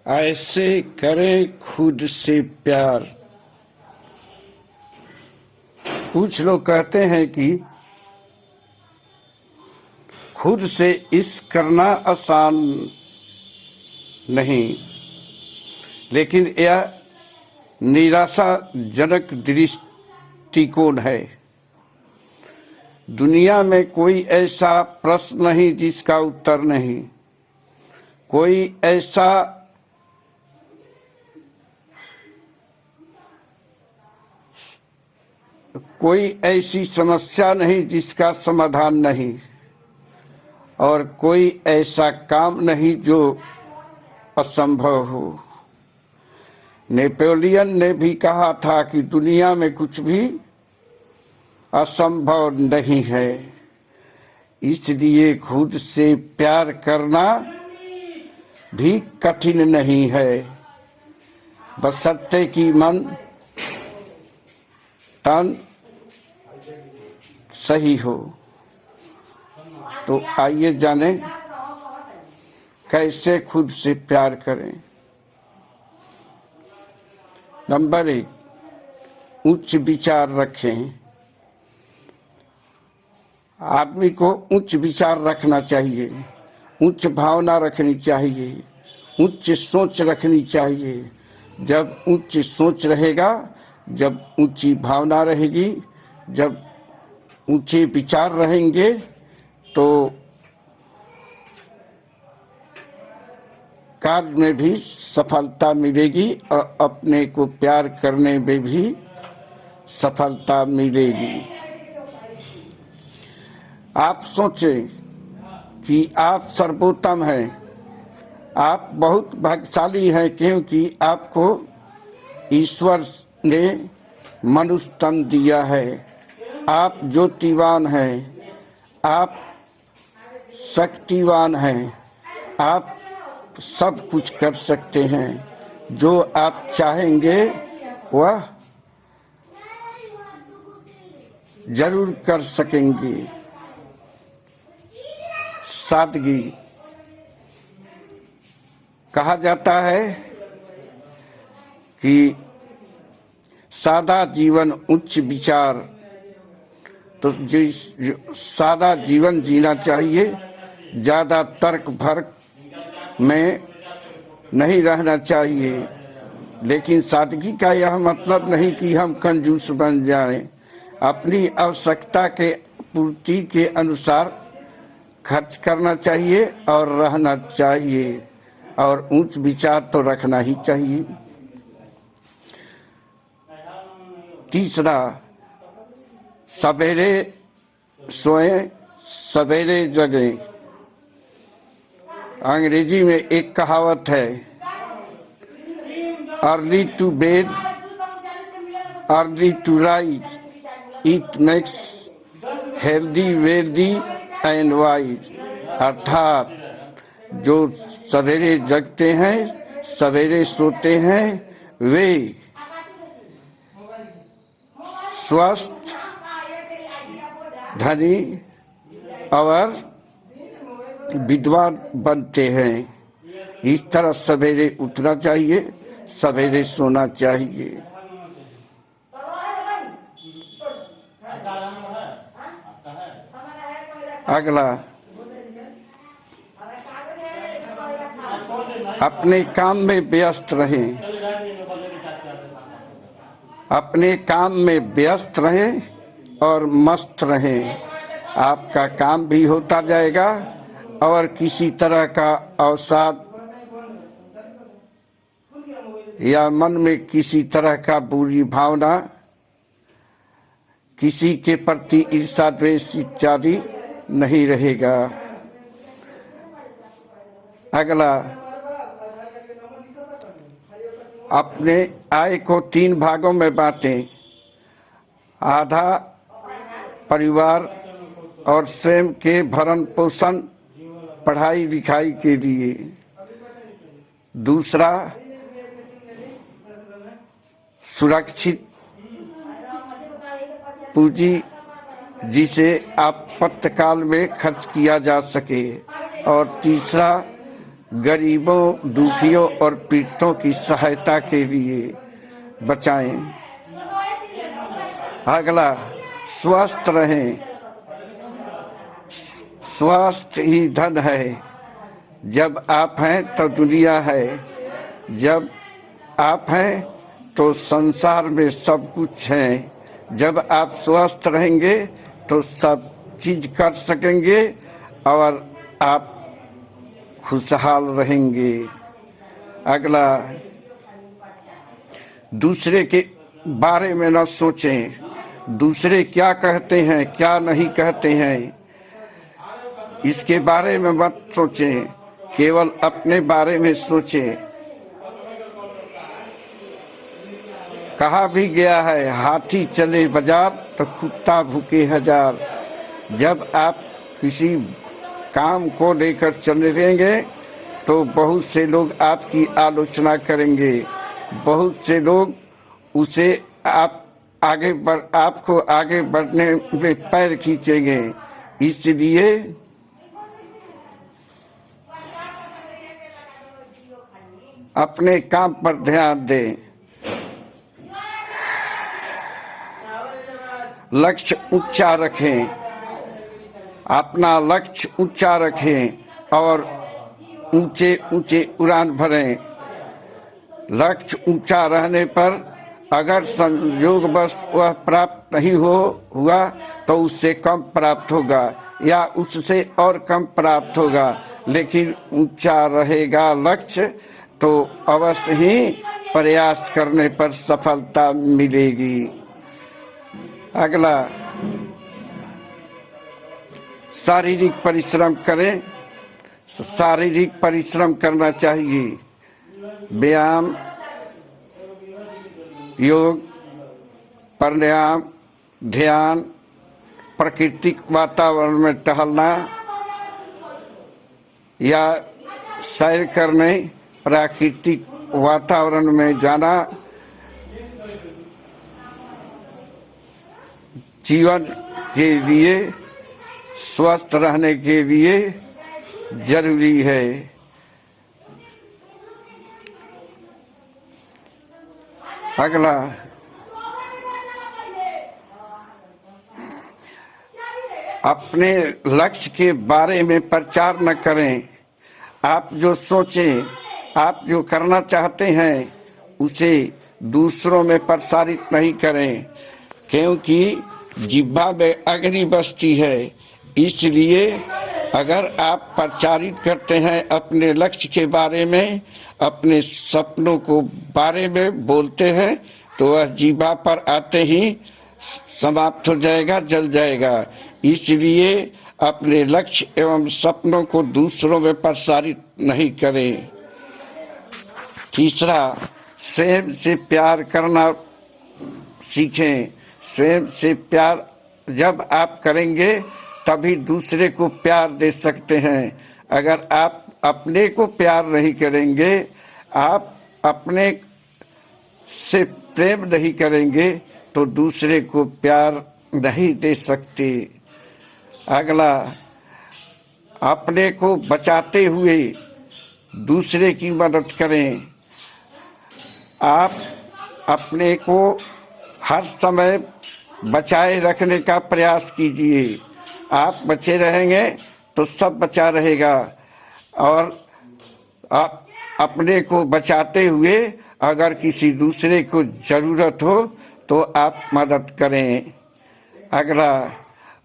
ऐसे करें खुद से प्यार। कुछ लोग कहते हैं कि खुद से इश्क करना आसान नहीं, लेकिन यह निराशाजनक दृष्टिकोण है। दुनिया में कोई ऐसा प्रश्न नहीं जिसका उत्तर नहीं, कोई ऐसी समस्या नहीं जिसका समाधान नहीं, और कोई ऐसा काम नहीं जो असंभव हो। नेपोलियन ने भी कहा था कि दुनिया में कुछ भी असंभव नहीं है। इसलिए खुद से प्यार करना भी कठिन नहीं है, बशर्ते कि मन तन सही हो। तो आइए जानें कैसे खुद से प्यार करें। नंबर 1, उच्च विचार रखें। आदमी को उच्च विचार रखना चाहिए, उच्च भावना रखनी चाहिए, उच्च सोच रखनी चाहिए। जब उच्च सोच रहेगा, जब ऊंची भावना रहेगी, जब ऊंचे विचार रहेंगे, तो कार्य में भी सफलता मिलेगी और अपने को प्यार करने में भी सफलता मिलेगी। आप सोचें कि आप सर्वोत्तम हैं, आप बहुत भाग्यशाली हैं, क्योंकि आपको ईश्वर ने मनुष्य तन दिया है। आप ज्योतिवान हैं, आप शक्तिवान हैं, आप सब कुछ कर सकते हैं। जो आप चाहेंगे वह जरूर कर सकेंगे। सादगी। कहा जाता है कि सादा जीवन उच्च विचार। तो सादा जीवन जीना चाहिए, ज्यादा तर्क भर्क में नहीं रहना चाहिए। लेकिन सादगी का यह मतलब नहीं कि हम कंजूस बन जाएं। अपनी आवश्यकता के पूर्ति के अनुसार खर्च करना चाहिए और रहना चाहिए, और उच्च विचार तो रखना ही चाहिए। तीसरा, सवेरे सोएं, सवेरे जगें। अंग्रेजी में एक कहावत है, early to bed early to rise, it makes healthy wealthy and wise. अर्थात जो सवेरे जगते हैं, सवेरे सोते हैं, वे स्वस्थ, धनी और विद्वान बनते हैं। इस तरह सवेरे उठना चाहिए, सवेरे सोना चाहिए। अगला, अपने काम में व्यस्त रहें। अपने काम में व्यस्त रहें और मस्त रहें। आपका काम भी होता जाएगा और किसी तरह का अवसाद या मन में किसी तरह का बुरी भावना, किसी के प्रति ईर्ष्या द्वेष इत्यादि नहीं रहेगा। अगला, अपने आय को 3 भागों में बांटें। आधा परिवार और स्वयं के भरण पोषण, पढ़ाई लिखाई के लिए। दूसरा, सुरक्षित पूंजी जिसे आपातकाल में खर्च किया जा सके। और तीसरा, गरीबों, दुखियों और पीड़ितों की सहायता के लिए बचाएं। अगला, स्वस्थ रहें। स्वास्थ्य ही धन है। जब आप हैं तो दुनिया है, जब आप हैं तो संसार में सब कुछ है। जब आप स्वस्थ रहेंगे तो सब चीज कर सकेंगे और आप खुशहाल रहेंगे। अगला, दूसरे के बारे में न सोचें। दूसरे क्या कहते हैं, क्या नहीं कहते हैं, इसके बारे में मत सोचें, केवल अपने बारे में सोचें। कहा भी गया है, हाथी चले बाजार तो कुत्ता भूखे हजार। जब आप किसी काम को लेकर चलेंगे तो बहुत से लोग आपकी आलोचना करेंगे, बहुत से लोग उसे आपको आगे बढ़ने में पैर खींचेंगे। इसलिए अपने काम पर ध्यान दें। लक्ष्य ऊंचा रखें, अपना लक्ष्य ऊंचा रखें और ऊंचे ऊंचे उड़ान भरें। लक्ष्य ऊंचा रहने पर अगर संयोगवश वह प्राप्त नहीं हुआ तो उससे कम प्राप्त होगा या उससे और कम प्राप्त होगा, लेकिन ऊंचा रहेगा लक्ष्य तो अवश्य ही प्रयास करने पर सफलता मिलेगी। अगला, शारीरिक परिश्रम करें। शारीरिक परिश्रम करना चाहिए। व्यायाम, योग, प्राणायाम, ध्यान, प्राकृतिक वातावरण में टहलना या सैर करने, प्राकृतिक वातावरण में जाना जीवन के लिए, स्वस्थ रहने के लिए जरूरी है। अगला, अपने लक्ष्य के बारे में प्रचार न करें। आप जो सोचें, आप जो करना चाहते हैं उसे दूसरों में प्रसारित नहीं करें, क्योंकि जिह्वा में अग्नि बसती है। इसलिए अगर आप प्रचारित करते हैं अपने लक्ष्य के बारे में, अपने सपनों को बारे में बोलते हैं, तो वह जिह्वा पर आते ही समाप्त हो जाएगा, जल जाएगा। इसलिए अपने लक्ष्य एवं सपनों को दूसरों में प्रसारित नहीं करें। तीसरा, स्वयं से प्यार करना सीखें। स्वयं से प्यार जब आप करेंगे तभी दूसरे को प्यार दे सकते हैं। अगर आप अपने को प्यार नहीं करेंगे, आप अपने से प्रेम नहीं करेंगे तो दूसरे को प्यार नहीं दे सकते। अगला, अपने को बचाते हुए दूसरे की मदद करें। आप अपने को हर समय बचाए रखने का प्रयास कीजिए। आप बचे रहेंगे तो सब बचा रहेगा। और आप अपने को बचाते हुए अगर किसी दूसरे को जरूरत हो तो आप मदद करें। अगला,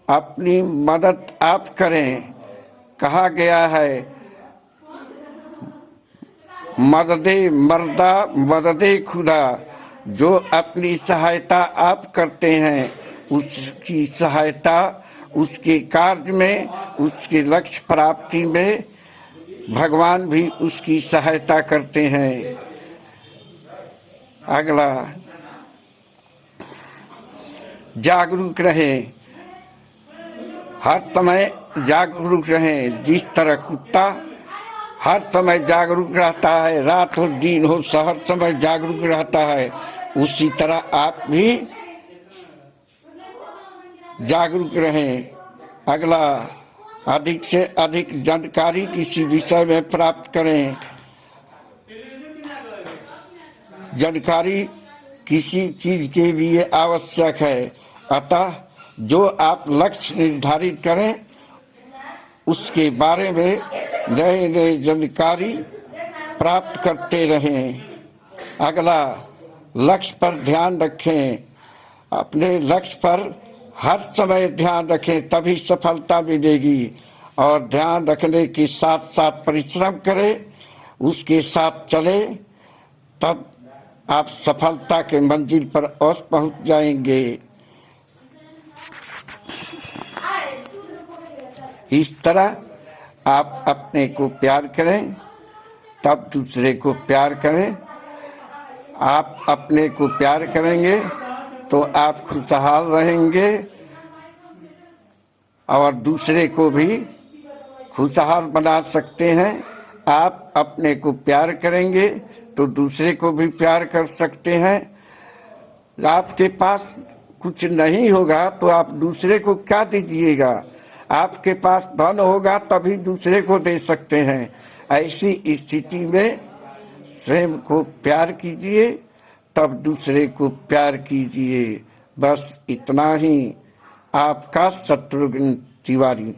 अपनी मदद आप करें। कहा गया है, मददे मर्दा मददे खुदा। जो अपनी सहायता आप करते हैं उसकी सहायता उसके कार्य में, उसके लक्ष्य प्राप्ति में भगवान भी उसकी सहायता करते हैं। अगला, जागरूक रहें। हर समय जागरूक रहें। जिस तरह कुत्ता हर समय जागरूक रहता है, रात हो दिन हो हर समय जागरूक रहता है, उसी तरह आप भी जागरूक रहें। अगला, अधिक से अधिक जानकारी किसी विषय में प्राप्त करें। जानकारी किसी चीज के लिए आवश्यक है, अतः जो आप लक्ष्य निर्धारित करें उसके बारे में नए नए जानकारी प्राप्त करते रहें। अगला, लक्ष्य पर ध्यान रखें। अपने लक्ष्य पर हर समय ध्यान रखें, तभी सफलता मिलेगी। और ध्यान रखने के साथ साथ परिश्रम करें, उसके साथ चले, तब आप सफलता के मंजिल पर अवश्य पहुंच जाएंगे। इस तरह आप अपने को प्यार करें, तब दूसरे को प्यार करें। आप अपने को प्यार करेंगे तो आप खुशहाल रहेंगे और दूसरे को भी खुशहाल बना सकते हैं। आप अपने को प्यार करेंगे तो दूसरे को भी प्यार कर सकते हैं। आपके पास कुछ नहीं होगा तो आप दूसरे को क्या दीजिएगा? आपके पास धन होगा तभी दूसरे को दे सकते हैं। ऐसी स्थिति में स्वयं को प्यार कीजिए, तब दूसरे को प्यार कीजिए। बस इतना ही। आपका शत्रुघ्न तिवारी।